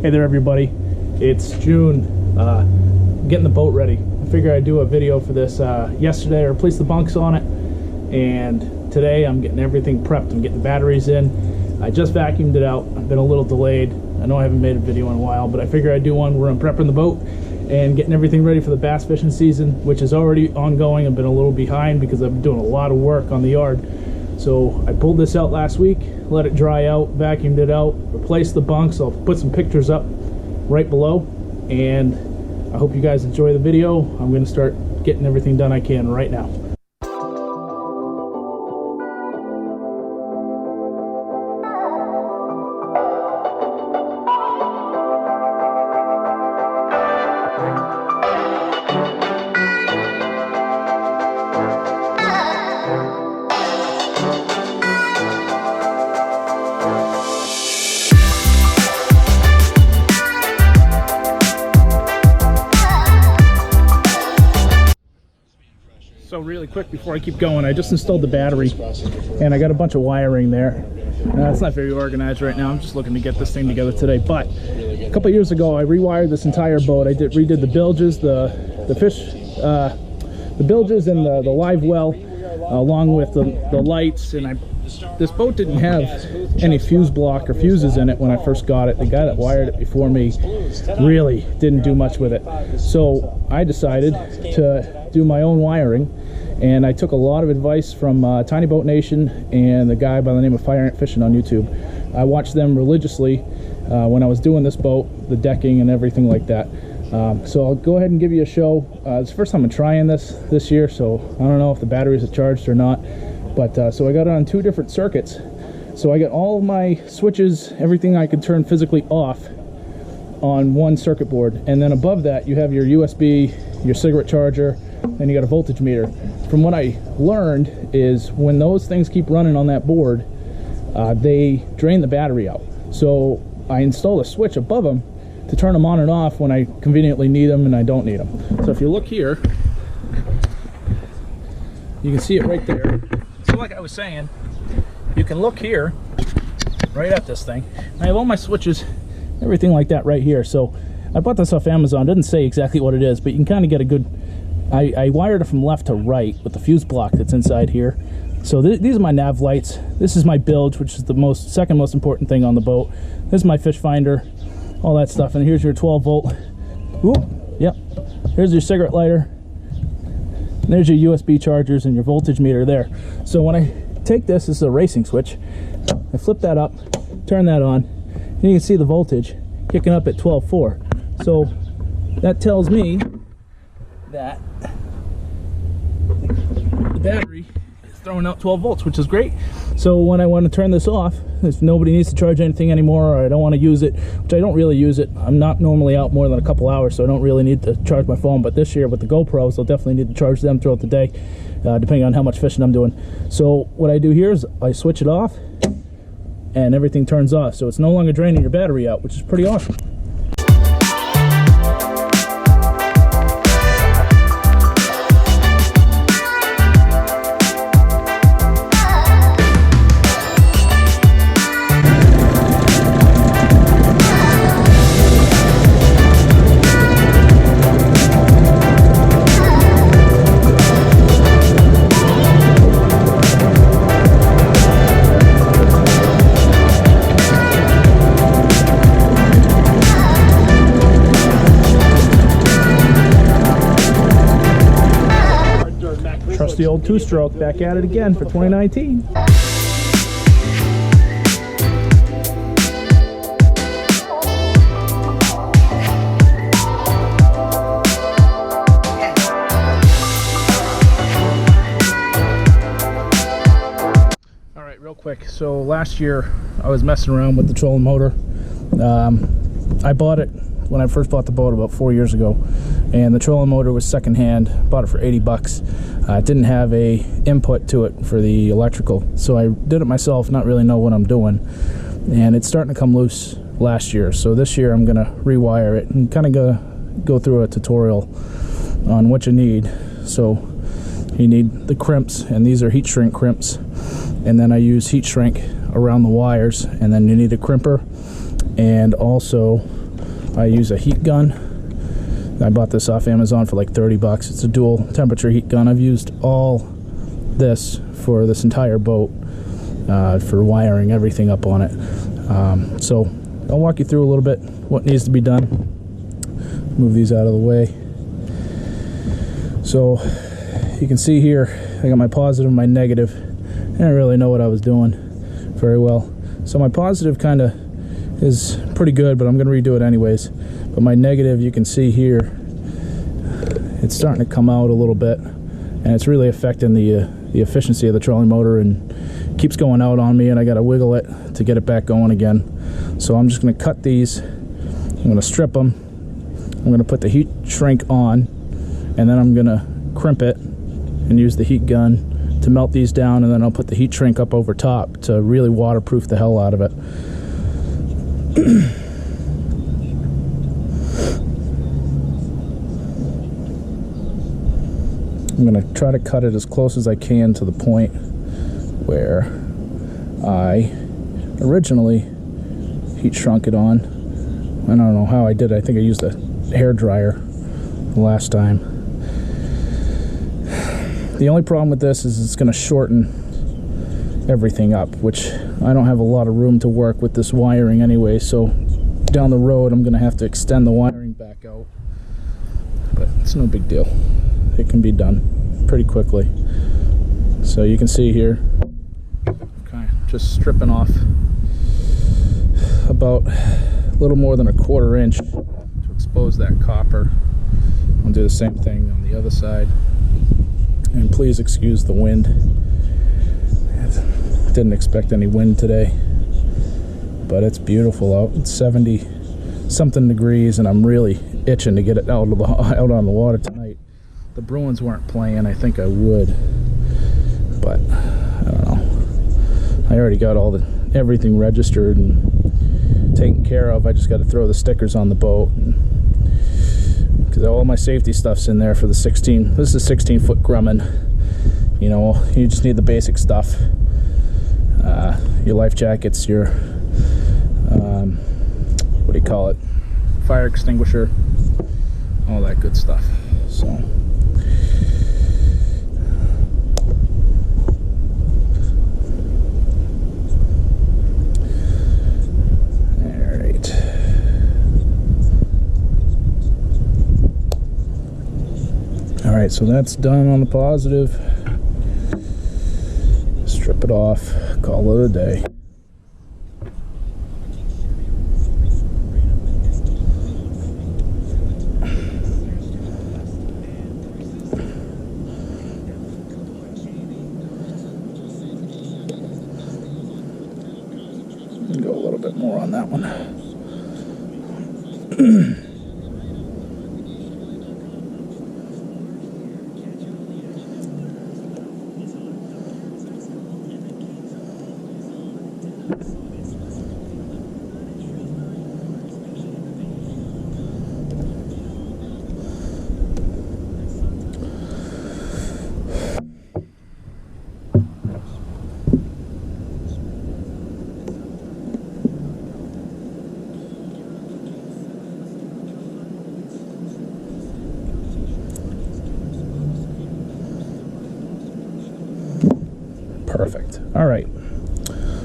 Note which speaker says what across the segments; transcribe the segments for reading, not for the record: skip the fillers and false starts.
Speaker 1: Hey there everybody, it's June, getting the boat ready. I figured I'd do a video for this. Yesterday I replaced the bunks on it, and today I'm getting everything prepped. I'm getting the batteries in. I just vacuumed it out. I've been a little delayed. I know I haven't made a video in a while, but I figured I'd do one where I'm prepping the boat and getting everything ready for the bass fishing season, which is already ongoing. I've been a little behind because I've been doing a lot of work on the yard. So I pulled this out last week, let it dry out, vacuumed it out, replaced the bunks. I'll put some pictures up right below, and I hope you guys enjoy the video. I'm going to start getting everything done I can right now. So really quick before I keep going, I just installed the battery and I got a bunch of wiring there. It's not very organized right now. I'm just looking to get this thing together today. But a couple years ago I rewired this entire boat. I redid the bilges, the bilges and the live well, along with the lights. And this boat didn't have any fuse block or fuses in it when I first got it. The guy that wired it before me really didn't do much with it. So I decided to do my own wiring, and I took a lot of advice from Tiny Boat Nation and the guy by the name of Fire Ant Fishing on YouTube. I watched them religiously when I was doing this boat, the decking and everything like that. So I'll go ahead and give you a show. It's the first time I'm trying this year, so I don't know if the batteries are charged or not. But so I got it on 2 different circuits. So I got all of my switches, everything I could turn physically off on one circuit board. And then above that you have your USB, your cigarette charger, and you got a voltage meter. From what I learned is when those things keep running on that board, they drain the battery out. So I installed a switch above them to turn them on and off when I conveniently need them and I don't need them. So if you look here, you can see it right there. So like I was saying, you can look here right at this thing. I have all my switches, everything like that right here. So I bought this off Amazon. It doesn't say exactly what it is, but you can kind of get a good... I wired it from left to right with the fuse block that's inside here. So these are my nav lights. This is my bilge, which is the second most important thing on the boat. This is my fish finder, all that stuff. And here's your 12 volt. Whoop, yep. Here's your cigarette lighter. There's your USB chargers and your voltage meter there. So when I take this is a racing switch. I flip that up, turn that on, and you can see the voltage kicking up at 12.4. So that tells me that the battery is throwing out 12 volts, which is great. So when I want to turn this off, if nobody needs to charge anything anymore, or I don't want to use it, which I don't really use it, I'm not normally out more than a couple hours, so I don't really need to charge my phone. But this year with the GoPros, I'll definitely need to charge them throughout the day, depending on how much fishing I'm doing. So what I do here is I switch it off and everything turns off, so it's no longer draining your battery out, which is pretty awesome. The old 2-stroke, back at it again for 2019. All right, real quick. So last year I was messing around with the trolling motor. I bought it when I first bought the boat about 4 years ago, and the trolling motor was secondhand. Bought it for 80 bucks. It didn't have a input to it for the electrical, so I did it myself, not really know what I'm doing, and it's starting to come loose last year. So this year I'm gonna rewire it and kind of go through a tutorial on what you need. So you need the crimps, and these are heat shrink crimps, and then I use heat shrink around the wires, and then you need a crimper and also I use a heat gun. I bought this off Amazon for like 30 bucks. It's a dual temperature heat gun. I've used all this for this entire boat for wiring everything up on it. So I'll walk you through a little bit what needs to be done. Move these out of the way. So you can see here I got my positive and my negative. I didn't really know what I was doing very well. So my positive kind of is pretty good, but I'm going to redo it anyways. But my negative, you can see here, it's starting to come out a little bit, and it's really affecting the efficiency of the trolling motor, and keeps going out on me, and I got to wiggle it to get it back going again. So I'm just going to cut these. I'm going to strip them. I'm going to put the heat shrink on, and then I'm going to crimp it and use the heat gun to melt these down, and then I'll put the heat shrink up over top to really waterproof the hell out of it. I'm going to try to cut it as close as I can to the point where I originally heat shrunk it on. I don't know how I did it. I think I used a hair dryer the last time. The only problem with this is it's going to shorten everything up, which I don't have a lot of room to work with this wiring anyway, so down the road I'm going to have to extend the wiring back out. But it's no big deal. It can be done pretty quickly. So you can see here, kind of just stripping off about a little more than a 1/4 inch to expose that copper. I'll do the same thing on the other side. And please excuse the wind. Didn't expect any wind today, but it's beautiful out. It's 70 something degrees, and I'm really itching to get it out on the water tonight. The Bruins weren't playing. I think I would, but I don't know. I already got everything registered and taken care of. I just got to throw the stickers on the boat, because all my safety stuff's in there for the 16. This is a 16-foot Grumman. You know, you just need the basic stuff. Your life jackets, your what do you call it? Fire extinguisher, all that good stuff. So. Alright, so that's done on the positive. Strip it off, call it a day. Go a little bit more on that one. Perfect. All right,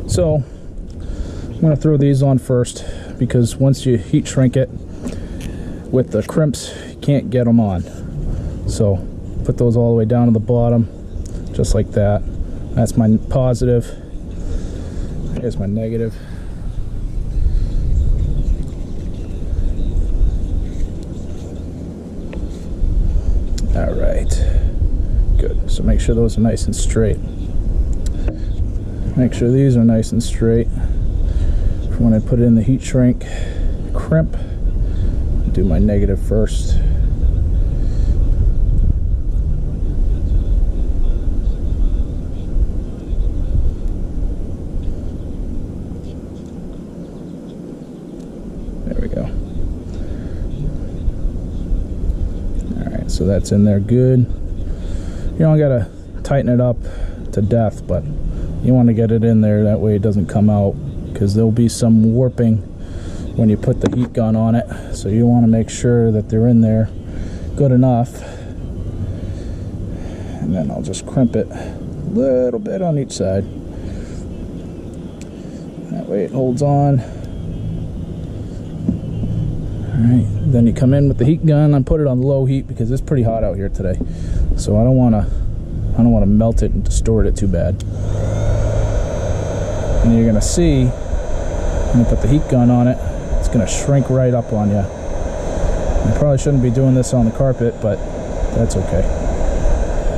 Speaker 1: so I'm going to throw these on first, because once you heat shrink it with the crimps, you can't get them on. So put those all the way down to the bottom, just like that. That's my positive. Here's my negative. All right, good. So make sure those are nice and straight. Make sure these are nice and straight. When I put in the heat shrink crimp, do my negative first. There we go. Alright, so that's in there good. You don't gotta tighten it up to death, but you want to get it in there, that way it doesn't come out, because there'll be some warping when you put the heat gun on it. So you want to make sure that they're in there good enough. And then I'll just crimp it a little bit on each side. That way it holds on. Alright, then you come in with the heat gun. I put it on low heat because it's pretty hot out here today. So I don't want to melt it and distort it too bad. And you're gonna see when you put the heat gun on it, it's gonna shrink right up on you. I probably shouldn't be doing this on the carpet, but that's okay.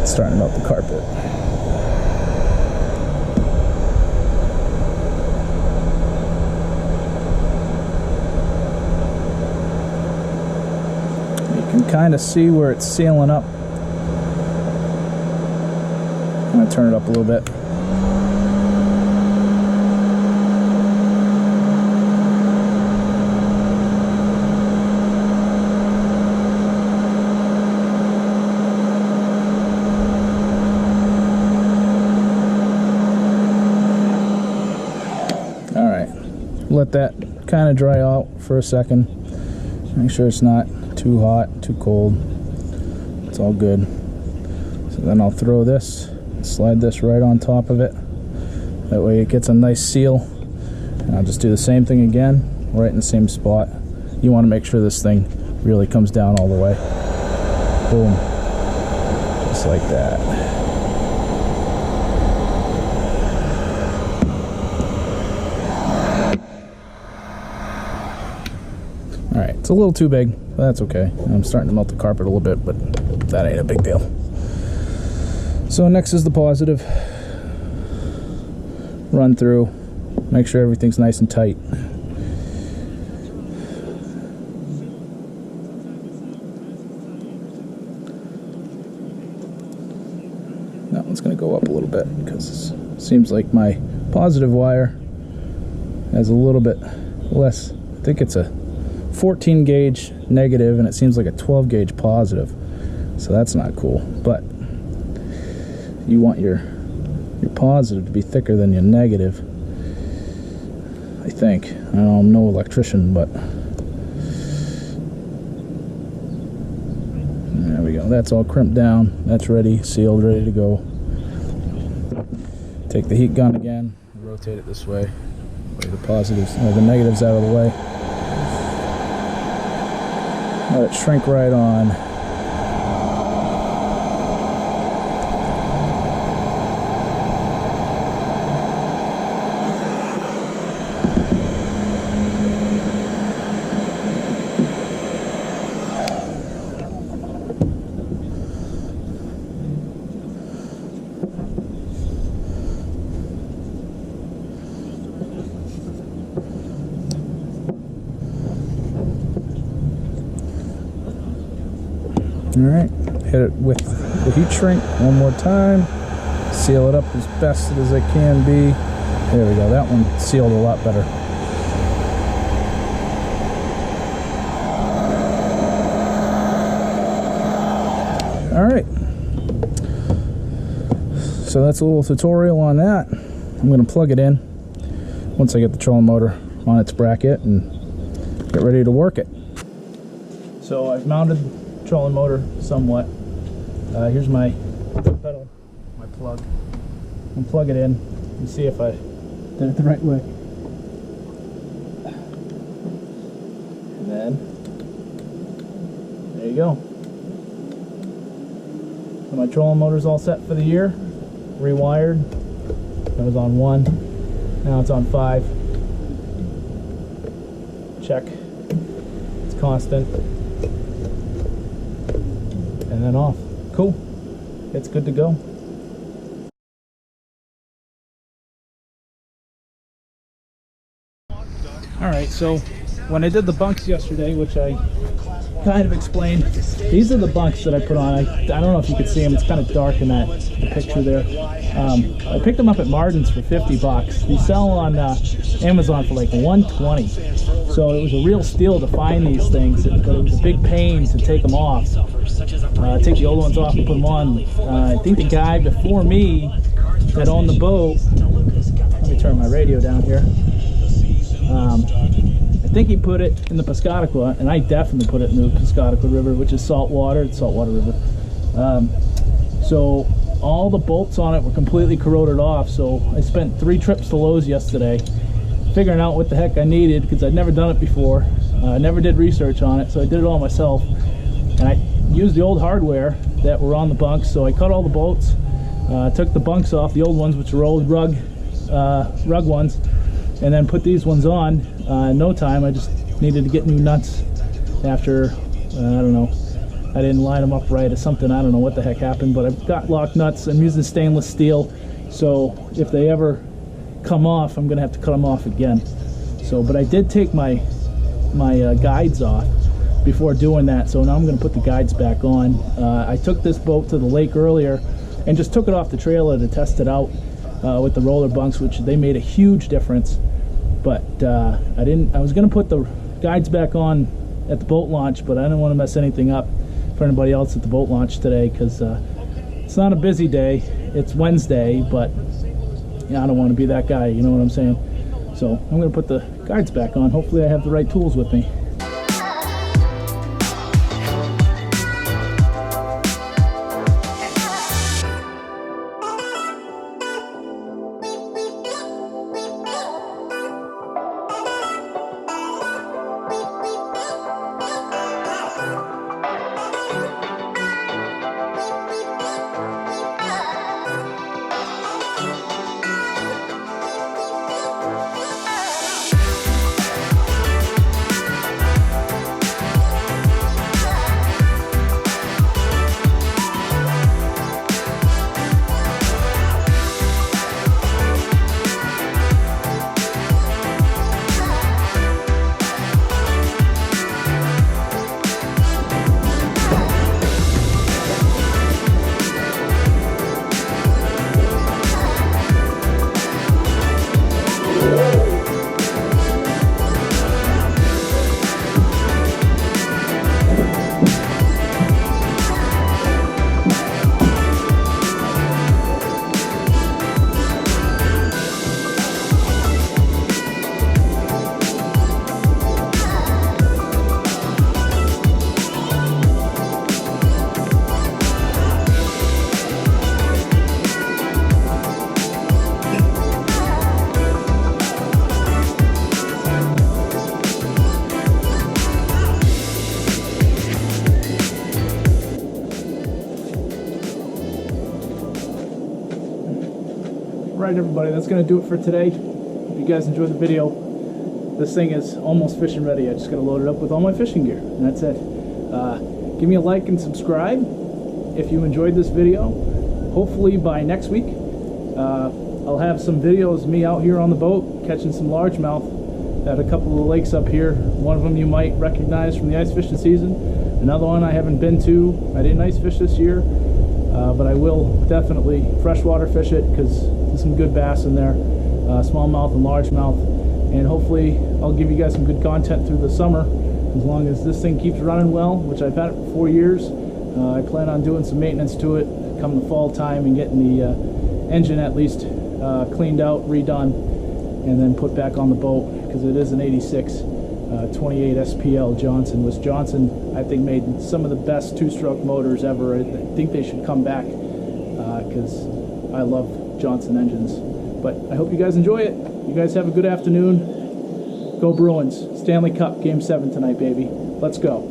Speaker 1: It's starting to melt the carpet. You can kind of see where it's sealing up. I'm gonna turn it up a little bit. Let that kind of dry out for a second. Make sure it's not too hot, too cold. It's all good. So then I'll throw this, slide this right on top of it. That way it gets a nice seal. And I'll just do the same thing again, right in the same spot. You want to make sure this thing really comes down all the way. Boom. Just like that. Alright, it's a little too big, but that's okay. I'm starting to melt the carpet a little bit, but that ain't a big deal. So next is the positive. Run through, make sure everything's nice and tight. That one's going to go up a little bit because it seems like my positive wire has a little bit less. I think it's a 14 gauge negative and it seems like a 12 gauge positive, so that's not cool. But you want your positive to be thicker than your negative, I think. I don't know, I'm no electrician, but there we go. That's all crimped down, that's ready, sealed, ready to go. Take the heat gun again, rotate it this way, the positives or the negatives out of the way. Let it shrink right on. Alright, hit it with the heat shrink one more time, seal it up as best as it can be. There we go, that one sealed a lot better. Alright, so that's a little tutorial on that. I'm going to plug it in once I get the trolling motor on its bracket and get ready to work it. So I've mounted trolling motor somewhat. Here's my pedal, my plug. I'm plug it in and see if I did it the right way. And then there you go. So my trolling motor's all set for the year. Rewired. It was on 1. Now it's on 5. Check. It's constant. And then off. Cool. It's good to go. Alright, so when I did the bunks yesterday, which I kind of explained, these are the bunks that I put on. I don't know if you can see them, it's kind of dark in that picture there. I picked them up at Martin's for 50 bucks. They sell on Amazon for like 120. So it was a real steal to find these things, but it was a big pain to take them off. Take the old ones off and put them on. I think the guy before me that owned the boat, let me turn my radio down here. I think he put it in the Piscataqua, and I definitely put it in the Piscataqua River, which is saltwater. It's saltwater river. So all the bolts on it were completely corroded off. So I spent 3 trips to Lowe's yesterday figuring out what the heck I needed, because I'd never done it before. I never did research on it, so I did it all myself. And I used the old hardware that were on the bunks. So I cut all the bolts, took the bunks off, the old ones, which were old rug ones, and then put these ones on in no time. I just needed to get new nuts after, I don't know, I didn't line them up right or something. I don't know what the heck happened, but I've got lock nuts. I'm using stainless steel, so if they ever come off, I'm gonna have to cut them off again. So, but I did take my guides off before doing that, so now I'm gonna put the guides back on. I took this boat to the lake earlier and just took it off the trailer to test it out with the roller bunks, which they made a huge difference. But I was gonna put the guides back on at the boat launch, but I didn't want to mess anything up for anybody else at the boat launch today, because it's not a busy day. It's Wednesday, but I don't want to be that guy, you know what I'm saying? So I'm going to put the guides back on. Hopefully I have the right tools with me. Right, everybody, that's going to do it for today. Hope you guys enjoyed the video. This thing is almost fishing ready. I just got to load it up with all my fishing gear, and that's it. Give me a like and subscribe if you enjoyed this video. Hopefully by next week I'll have some videos of me out here on the boat catching some largemouth at a couple of lakes up here. One of them you might recognize from the ice fishing season. Another one I haven't been to. I didn't ice fish this year, but I will definitely freshwater fish it, because there's some good bass in there, smallmouth and largemouth, and hopefully I'll give you guys some good content through the summer, as long as this thing keeps running well, which I've had it for 4 years. I plan on doing some maintenance to it come the fall time and getting the engine at least cleaned out, redone, and then put back on the boat, because it is an 86 28 SPL Johnson, which Johnson I think made some of the best two-stroke motors ever. I think they should come back, because I love Johnson engines. But I hope you guys enjoy it. You guys have a good afternoon. Go Bruins. Stanley Cup Game 7 tonight, baby. Let's go.